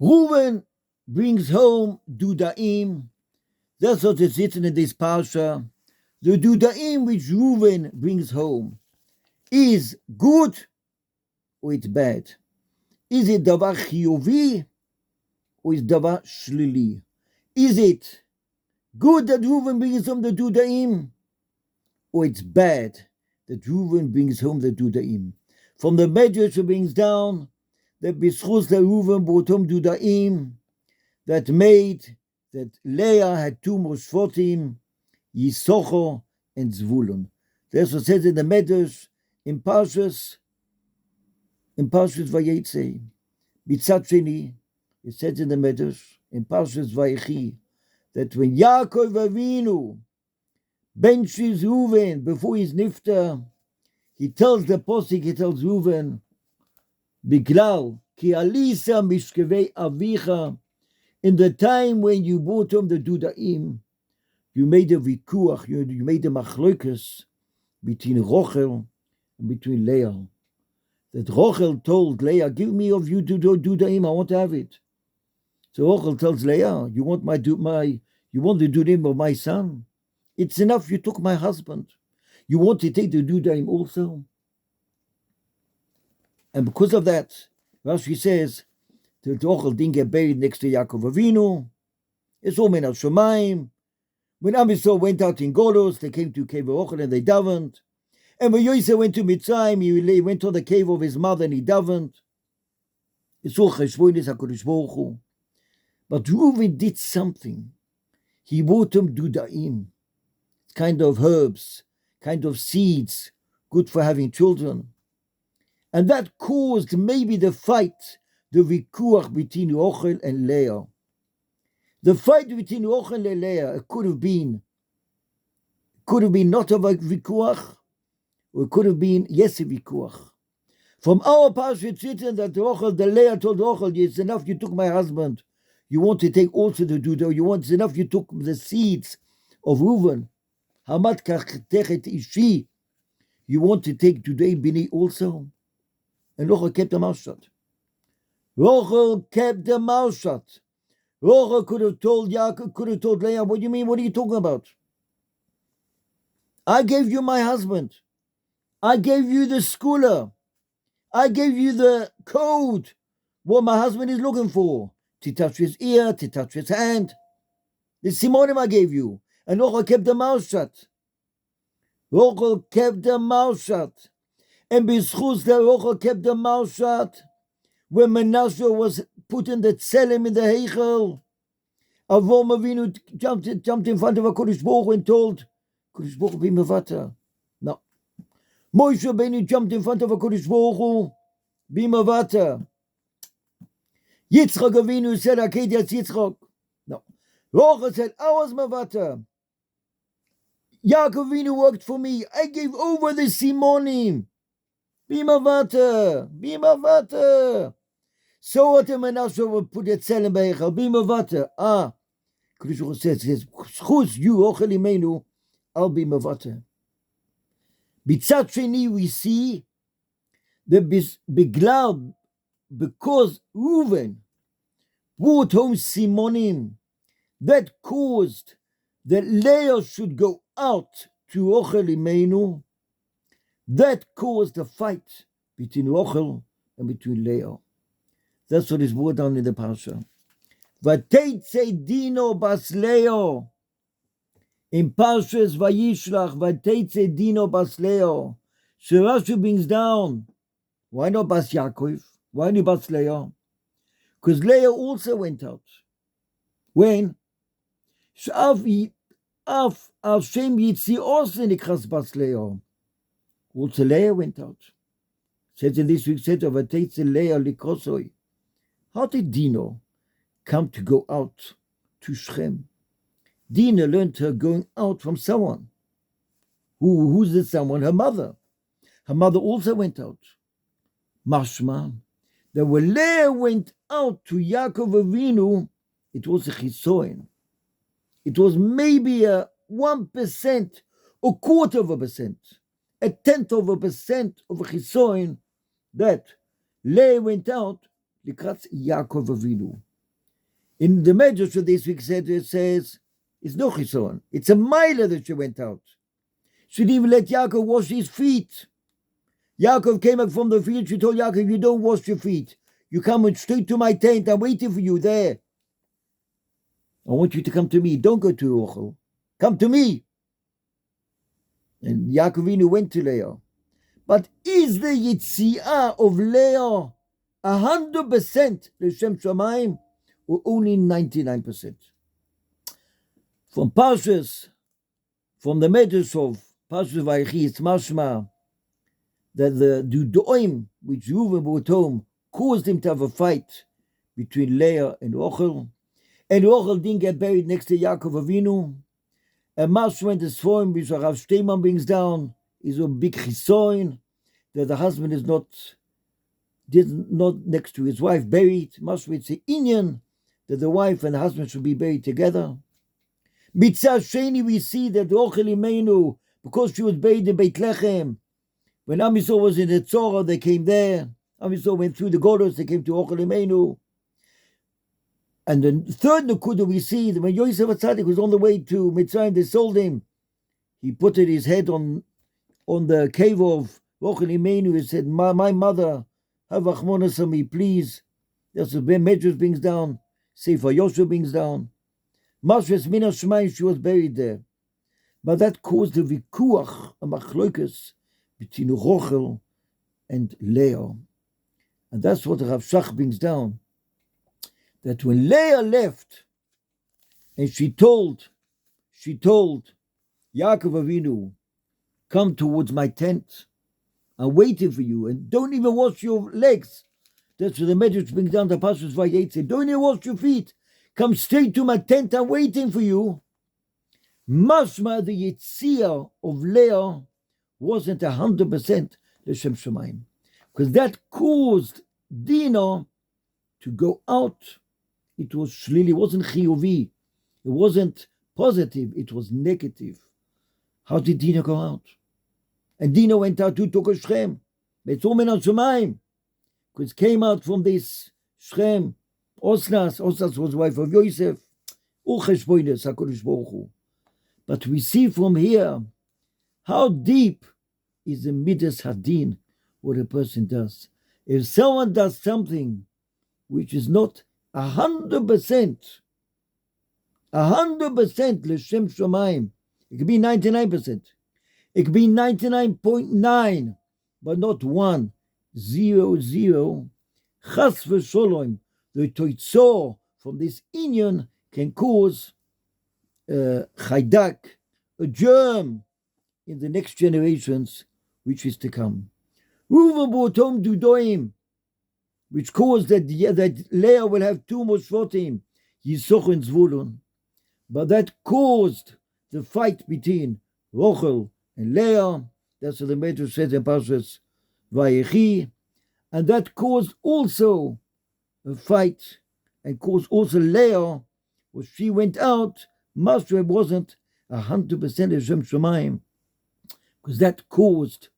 Reuven brings home Dudaim. That's what is written in this parsha. The Dudaim which Reuven brings home is good or it's bad? Is it davar chiyuvi or is davar shlili? Is it good that Reuven brings home the Dudaim or it's bad that Reuven brings home the Dudaim? From the Medrash it brings down that B'schus Reuven brought home Dudaim that made that Leah had two Moshvotim, Yisachar and Zvulun. That's what it says in the Medrash in Parshas Vayetze. Mitzad Sheni, it says in the Medrash in Parshas Vayechi that when Yaakov Avinu benches Reuven before his nifta, he tells the posik, he tells Reuven, Biglal ki alisa mishkevei avicha, in the time when you brought home the Dudaim, you made a vikuach, you made a machlokas between Rochel and between Leah. That Rochel told Leah, give me of you to Dudaim, I want to have it. So Rochel tells Leah, you want the Dudaim of my son? It's enough you took my husband. You want to take the Dudaim also? And because of that, Rashi says, that Rochel didn't get buried next to Yaakov Avinu. It's all men al Shemaim. When Am Yisrael went out in Golos, they came to cave of Rochel and they davened. And when Yosef went to Mitzrayim, he went to the cave of his mother and he davened. It's all Cheshbonis HaKadosh Baruch Hu. But Reuven did something. He brought him Dudaim, kind of herbs, kind of seeds, good for having children. And that caused maybe the fight, the vikuach between Rochel and Leah. The fight between Rochel and Leah could have been not a vikuach, or it could have been yes a vikuach. From our parsha it's written that the Leah told Rochel, it's enough you took my husband. You want to take also the Duda. It's enough you took the seeds of Reuven. Hamat kachetechet ishi. You want to take Dudei bini also? And Rochel kept the mouth shut. Rochel kept the mouth shut. Rochel could have told Leah, what do you mean? What are you talking about? I gave you my husband. I gave you the schooler. I gave you the code, what my husband is looking for. To touch his ear, to touch his hand. The simonim I gave you. And Rochel kept the mouth shut. Rochel kept the mouth shut. And b'schus that Rochel kept the mouth shut, when Manasseh was put in the tzelem in the Heichel, Avram Avinu jumped in front of HaKadosh Baruch Hu and told, HaKadosh Baruch Hu be mevata. No. Moshe Rabbeinu jumped in front of HaKadosh Baruch Hu, be mevata. Yitzchak Avinu said, okay, that's Yitzchak. No. Rochel said, I was mevata. Yaakov Avinu worked for me. I gave over the simonim. Be mevata. Be mevata. So what the Manasseh would put it selling by Echel, be mevata. Kadosh Baruch Hu says, "Chuz you Rochel Imainu, I'll be mevata." Mitzad Sheni we see that Biglal, because Reuven brought home simonim, that caused that Leah should go out to Rochel Imainu. That caused a fight between Rochel and between Leah. That's what is brought down in the parsha. Vateitze Dino bas Leah. In Parshas Vayishlach, Vateitze Dino bas Leah. Rashi brings down, why not bas Yaakov? Why not bas Leah? Because Leah also went out. When? Af Hashem Yitzios nikras bas Leah. Also Leah went out. Says in this week's set of Vateitze Leah likosoi. How did Dino come to go out to Shechem? Dina learned her going out from someone. Who's this someone? Her mother. Her mother also went out. Mashma, that when Leah went out to Yaakov Avinu, it was a chisoin. It was maybe a 1%, a 1/4%, a 1/10% of a chisoin that Leah went out, לקראת יעקב אבינו. In the Medrash of this week it says, it's no chison. It's a mile that she went out. She didn't even let Yaakov wash his feet. Yaakov came back from the field. She told Yaakov, you don't wash your feet. You come straight to my tent. I'm waiting for you there. I want you to come to me. Don't go to Rachel. Come to me. And Yaakov went to Leah. But is the Yetziah of Leah 100% L'Shem Shamayim or only 99%? From Parshas, from the Medrash of Parshas Vayechi, it's mashma that the Dudoim, which Reuven brought home, caused him to have a fight between Leah and Rachel. And Rachel didn't get buried next to Yaakov Avinu. And mashma went to Sforim, which Rav Steinman brings down, is a big chisoin, that the husband is not next to his wife buried. Mashma, it's an inyan that the wife and the husband should be buried together. Mitzah Sheni, we see that Rachel Imainu, because she was buried in Beit Lechem, when Am Yisrael was in the Tzorah, they came there. Am Yisrael went through the Golos, they came to Rachel Imainu. And the third Nakuda we see that when Yosef HaTzadik was on the way to Mitzrayim, they sold him. He put his head on the cave of Rachel Imainu. He said, my mother, have achmonas on me, please. That's what Medrash brings down. Sefer Yosef brings down. Mashres Min HaShemayim, she was buried there. But that caused a vikuach, a machlokas, between Rachel and Leah. And that's what Rav Shach brings down. That when Leah left, and she told Yaakov Avinu, come towards my tent, I'm waiting for you, and don't even wash your legs. That's what the Medrash brings down to Parshas Vayetze. Don't even wash your feet. Come straight to my tent, I'm waiting for you. Mashma, the Yetziah of Leah wasn't 100% L'Shem Shamayim, because that caused Dinah to go out. It was shlili, it wasn't chiyuvi, it wasn't positive, it was negative. How did Dinah go out? And Dinah went out to took a Shem, Betzumen al Shamayim, because came out from this Shem. Osnas was the wife of Yosef. Ucheshboines HaKadosh Baruch Hu. But we see from here how deep is the midas hadin, what a person does. If someone does something which is not 100% L'Shem Shamayim, it could be 99%, it could be 99.9, but not 1, 0, 0. Chas v'sholom, the toitzor from this inyan can cause chaydak, a germ in the next generations which is to come. Reuven brought home Dudoim, which caused that Leah will have 2 more shvotim, Yisachar and Zvulun. But that caused the fight between Rachel and Leah. That's what the Medrash says in Parshas Vayechi. And that caused also a fight, and caused also Leah, when she went out, Mashra wasn't 100% L'Shem Shamayim, because that caused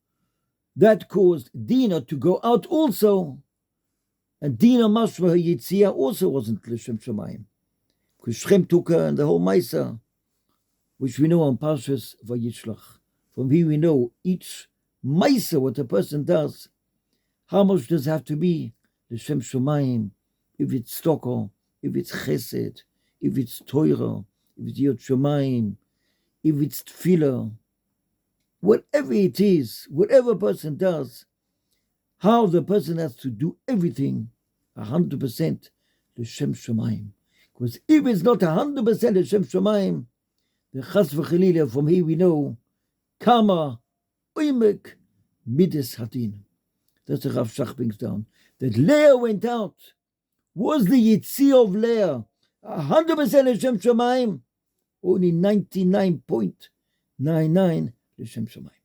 Dinah to go out also. And Dinah Mashra, her Yetziah, also wasn't L'Shem Shamayim, because Shem took her and the whole Maisa, which we know on Parshas Vayishlach. From here we know each Maisa, what a person does, how much does it have to be L'Shem Shamayim, if it's Stokol, if it's Chesed, if it's Torah, if it's Yot Shamayim, if it's Tefillah, whatever it is, whatever a person does, how the person has to do everything 100% L'Shem Shamayim. Because if it's not 100% L'Shem Shamayim, the Chas v'Chalila, from here we know, Kama Oimek Midas Hadin. That's the Rav Shach brings down. That Leah went out. Was the Yetziah of Leah 100% L'Shem Shamayim? Only 99.99 L'Shem Shamayim.